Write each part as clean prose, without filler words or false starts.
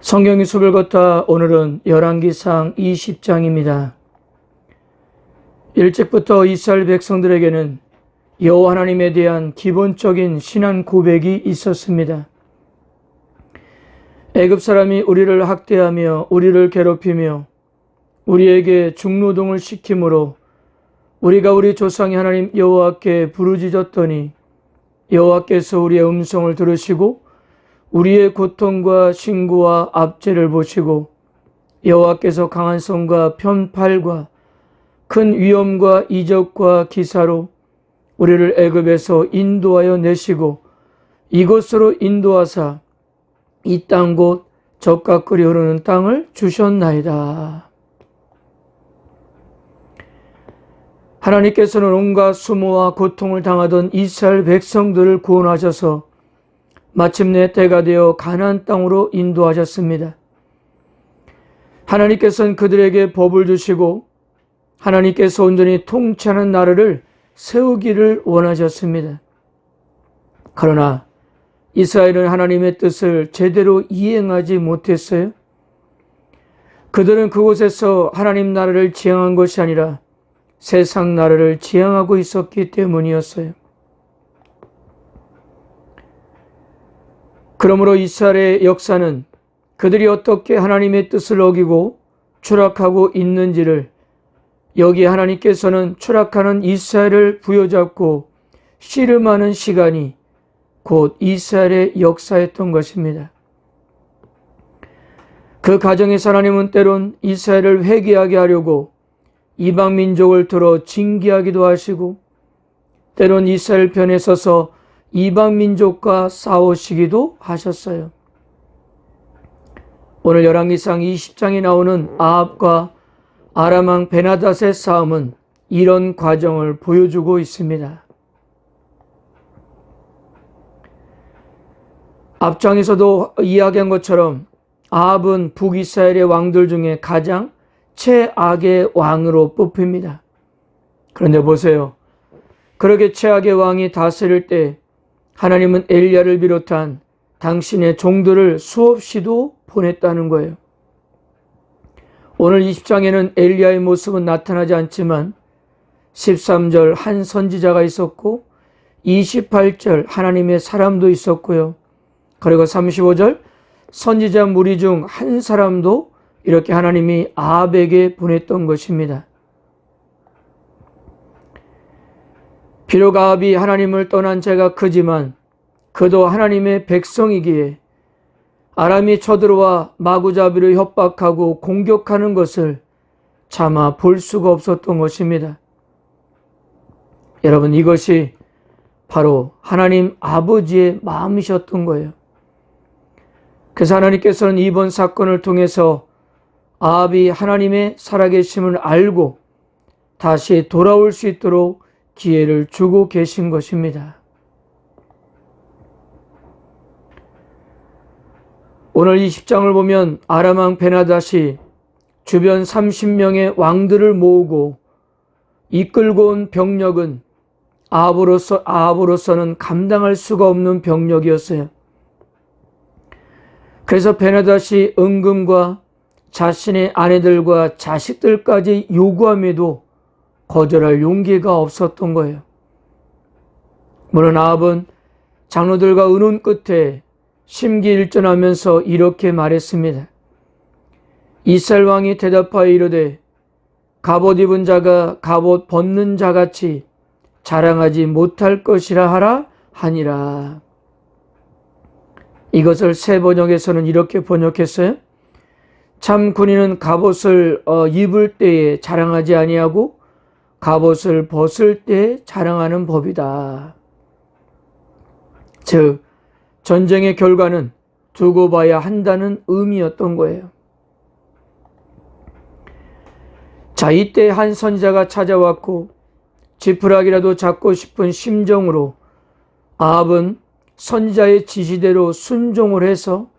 성경의 숲을 걷다 오늘은 열왕기상 20장입니다. 일찍부터 이스라엘 백성들에게는 여호와 하나님에 대한 기본적인 신앙 고백이 있었습니다. 애굽 사람이 우리를 학대하며 우리를 괴롭히며 우리에게 중노동을 시키므로 우리가 우리 조상의 하나님 여호와께 부르짖었더니 여호와께서 우리의 음성을 들으시고 우리의 고통과 신고와 압제를 보시고 여호와께서 강한 손과 편팔과 큰 위엄과 이적과 기사로 우리를 애굽에서 인도하여 내시고 이곳으로 인도하사 이 땅 곧 젖과 꿀이 흐르는 땅을 주셨나이다. 하나님께서는 온갖 수모와 고통을 당하던 이스라엘 백성들을 구원하셔서 마침내 때가 되어 가나안 땅으로 인도하셨습니다. 하나님께서는 그들에게 법을 주시고 하나님께서 온전히 통치하는 나라를 세우기를 원하셨습니다. 그러나 이스라엘은 하나님의 뜻을 제대로 이행하지 못했어요. 그들은 그곳에서 하나님 나라를 지향한 것이 아니라 세상 나라를 지향하고 있었기 때문이었어요. 그러므로 이스라엘의 역사는 그들이 어떻게 하나님의 뜻을 어기고 추락하고 있는지를 여기에 하나님께서는 추락하는 이스라엘을 부여잡고 씨름하는 시간이 곧 이스라엘의 역사였던 것입니다. 그 과정에서 하나님은 때론 이스라엘을 회개하게 하려고 이방 민족을 들어 징계하기도 하시고 때론 이스라엘 편에 서서 이방 민족과 싸우시기도 하셨어요. 오늘 열왕기상 20장에 나오는 아합과 아람 왕 베나닷의 싸움은 이런 과정을 보여주고 있습니다. 앞장에서도 이야기한 것처럼 아합은 북이스라엘의 왕들 중에 가장 최악의 왕으로 뽑힙니다. 그런데 보세요. 그렇게 최악의 왕이 다스릴 때 하나님은 엘리야를 비롯한 당신의 종들을 수없이도 보냈다는 거예요. 오늘 20장에는 엘리야의 모습은 나타나지 않지만 13절 한 선지자가 있었고 28절 하나님의 사람도 있었고요. 그리고 35절 선지자 무리 중 한 사람도 이렇게 하나님이 아합에게 보냈던 것입니다. 비록 아합이 하나님을 떠난 죄가 크지만 그도 하나님의 백성이기에 아람이 쳐들어와 마구잡이로 협박하고 공격하는 것을 차마 볼 수가 없었던 것입니다. 여러분, 이것이 바로 하나님 아버지의 마음이셨던 거예요. 그래서 하나님께서는 이번 사건을 통해서 아합이 하나님의 살아계심을 알고 다시 돌아올 수 있도록 기회를 주고 계신 것입니다. 오늘 20장을 보면 아람 왕 베나닷이 주변 30명의 왕들을 모으고 이끌고 온 병력은 아합으로서는 감당할 수가 없는 병력이었어요. 그래서 베나닷이 은금과 자신의 아내들과 자식들까지 요구함에도 거절할 용기가 없었던 거예요. 물론 아합은 장로들과 의논 끝에 심기일전하면서 이렇게 말했습니다. 이스라엘 왕이 대답하여 이르되 갑옷 입은 자가 갑옷 벗는 자같이 자랑하지 못할 것이라 하라 하니라. 이것을 새 번역에서는 이렇게 번역했어요. 참 군인은 갑옷을 입을 때에 자랑하지 아니하고 갑옷을 벗을 때 자랑하는 법이다. 즉 전쟁의 결과는 두고 봐야 한다는 의미였던 거예요. 자, 이때 한 선지자가 찾아왔고 지푸라기라도 잡고 싶은 심정으로 아합은 선지자의 지시대로 순종을 해서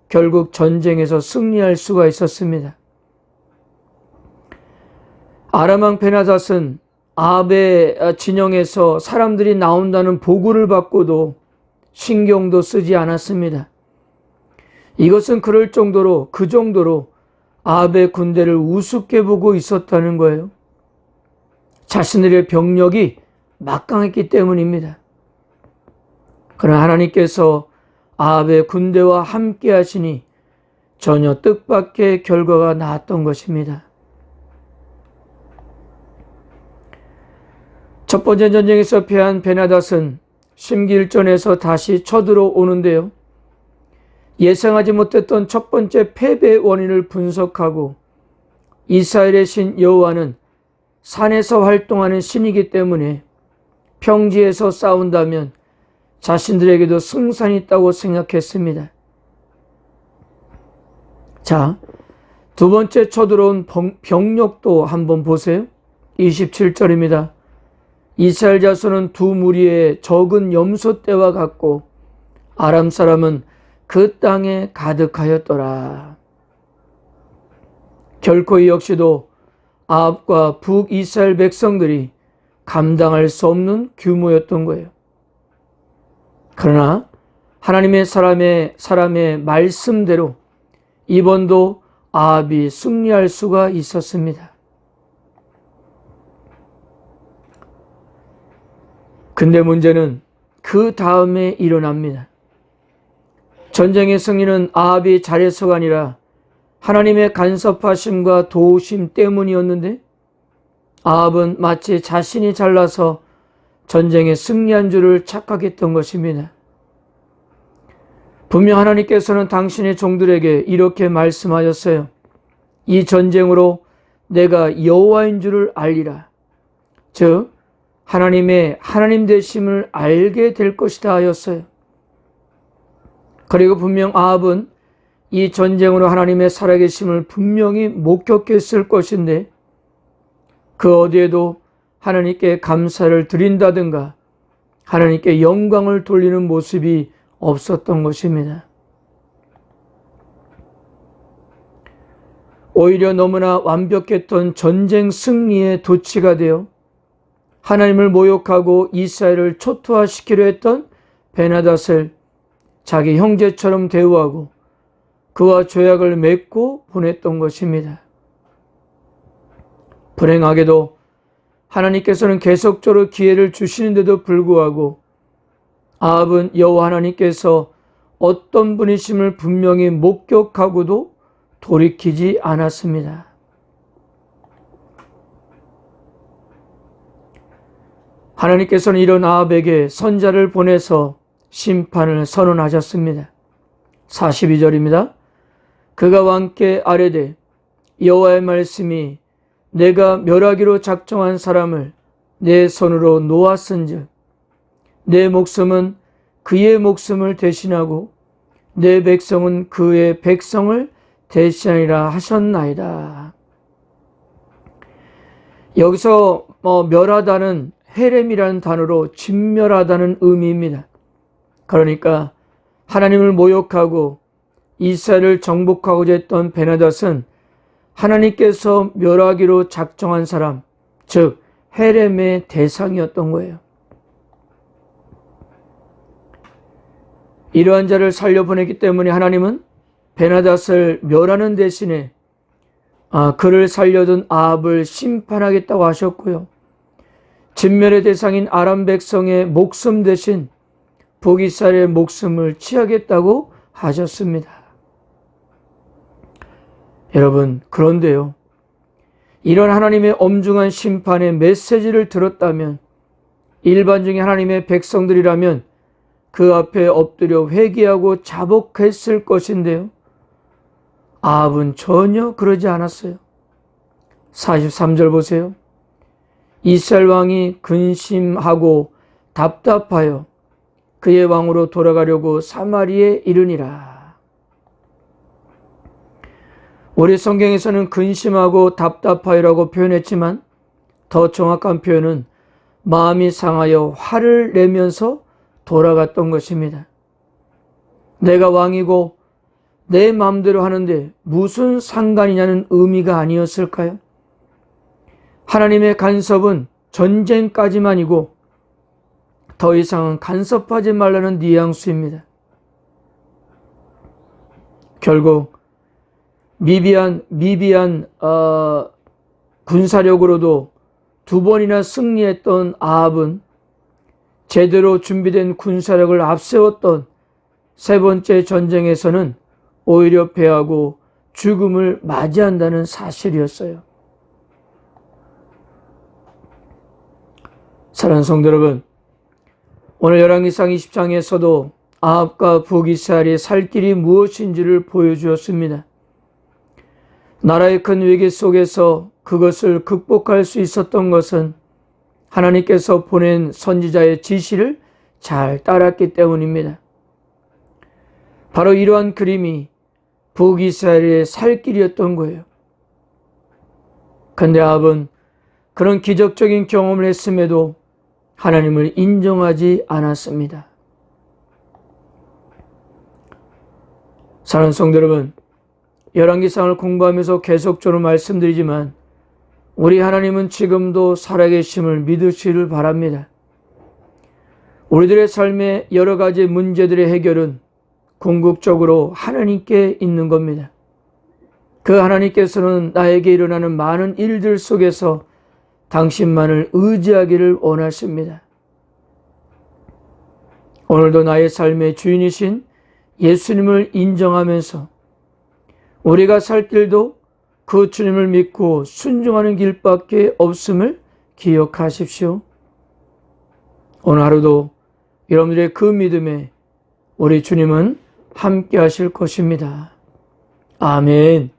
결국 전쟁에서 승리할 수가 있었습니다. 아람 왕 베나닷은 아합의 진영에서 사람들이 나온다는 보고를 받고도 신경도 쓰지 않았습니다. 이것은 그럴 정도로, 그 정도로 아합의 군대를 우습게 보고 있었다는 거예요. 자신들의 병력이 막강했기 때문입니다. 그러나 하나님께서 아합의 군대와 함께 하시니 전혀 뜻밖의 결과가 나왔던 것입니다. 첫 번째 전쟁에서 패한 베나닷은 심기일전에서 다시 쳐들어오는데요. 예상하지 못했던 첫 번째 패배의 원인을 분석하고 이스라엘의 신 여호와는 산에서 활동하는 신이기 때문에 평지에서 싸운다면 자신들에게도 승산이 있다고 생각했습니다. 자, 두 번째 쳐들어온 병력도 한번 보세요. 27절입니다. 이스라엘 자손은 두 무리의 적은 염소떼와 같고 아람 사람은 그 땅에 가득하였더라. 결코 이 역시도 아합과 북이스라엘 백성들이 감당할 수 없는 규모였던 거예요. 그러나 하나님의 사람의 말씀대로 이번도 아합이 승리할 수가 있었습니다. 근데 문제는 그 다음에 일어납니다. 전쟁의 승리는 아합이 잘해서가 아니라 하나님의 간섭하심과 도우심 때문이었는데 아합은 마치 자신이 잘나서 전쟁에 승리한 줄을 착각했던 것입니다. 분명 하나님께서는 당신의 종들에게 이렇게 말씀하셨어요. 이 전쟁으로 내가 여호와인 줄을 알리라. 즉 하나님의 하나님 되심을 알게 될 것이다 하였어요. 그리고 분명 아합은 이 전쟁으로 하나님의 살아계심을 분명히 목격했을 것인데 그 어디에도 하나님께 감사를 드린다든가 하나님께 영광을 돌리는 모습이 없었던 것입니다. 오히려 너무나 완벽했던 전쟁 승리의 도취가 되어 하나님을 모욕하고 이스라엘을 초토화시키려 했던 베나닷을 자기 형제처럼 대우하고 그와 조약을 맺고 보냈던 것입니다. 불행하게도 하나님께서는 계속적으로 기회를 주시는데도 불구하고 아합은 여호와 하나님께서 어떤 분이심을 분명히 목격하고도 돌이키지 않았습니다. 하나님께서는 이런 아합에게 선자를 보내서 심판을 선언하셨습니다. 42절입니다. 그가 왕께 아뢰되 여호와의 말씀이 내가 멸하기로 작정한 사람을 내 손으로 놓았은즉 내 목숨은 그의 목숨을 대신하고 내 백성은 그의 백성을 대신하리라 하셨나이다. 여기서 멸하다는 헤렘이라는 단어로 진멸하다는 의미입니다. 그러니까 하나님을 모욕하고 이스라엘을 정복하고자 했던 베나닷은 하나님께서 멸하기로 작정한 사람, 즉 헤렘의 대상이었던 거예요. 이러한 자를 살려보냈기 때문에 하나님은 베나닷을 멸하는 대신에 그를 살려둔 아합을 심판하겠다고 하셨고요. 진멸의 대상인 아람 백성의 목숨 대신 북이스라엘의 목숨을 취하겠다고 하셨습니다. 여러분, 그런데요, 이런 하나님의 엄중한 심판의 메시지를 들었다면 일반적인 하나님의 백성들이라면 그 앞에 엎드려 회개하고 자복했을 것인데요, 아합은 전혀 그러지 않았어요. 43절 보세요. 이스라엘 왕이 근심하고 답답하여 그의 왕으로 돌아가려고 사마리에 이르니라. 우리 성경에서는 근심하고 답답하여라고 표현했지만 더 정확한 표현은 마음이 상하여 화를 내면서 돌아갔던 것입니다. 내가 왕이고 내 마음대로 하는데 무슨 상관이냐는 의미가 아니었을까요? 하나님의 간섭은 전쟁까지만이고 더 이상은 간섭하지 말라는 뉘앙스입니다. 결국 미비한 군사력으로도 2번이나 승리했던 아합은 제대로 준비된 군사력을 앞세웠던 3번째 전쟁에서는 오히려 패하고 죽음을 맞이한다는 사실이었어요. 사랑하는 성도 여러분, 오늘 열왕기상 20장에서도 아합과 북이스라엘이 살 길이 무엇인지를 보여주었습니다. 나라의 큰 위기 속에서 그것을 극복할 수 있었던 것은 하나님께서 보낸 선지자의 지시를 잘 따랐기 때문입니다. 바로 이러한 그림이 북이스라엘의 살 길이었던 거예요. 그런데 아합은 그런 기적적인 경험을 했음에도 하나님을 인정하지 않았습니다. 사랑하는 성도 여러분, 열왕기상을 공부하면서 계속적으로 말씀드리지만 우리 하나님은 지금도 살아계심을 믿으시기를 바랍니다. 우리들의 삶의 여러 가지 문제들의 해결은 궁극적으로 하나님께 있는 겁니다. 그 하나님께서는 나에게 일어나는 많은 일들 속에서 당신만을 의지하기를 원하십니다. 오늘도 나의 삶의 주인이신 예수님을 인정하면서 우리가 살 길도 그 주님을 믿고 순종하는 길밖에 없음을 기억하십시오. 오늘 하루도 여러분들의 그 믿음에 우리 주님은 함께 하실 것입니다. 아멘.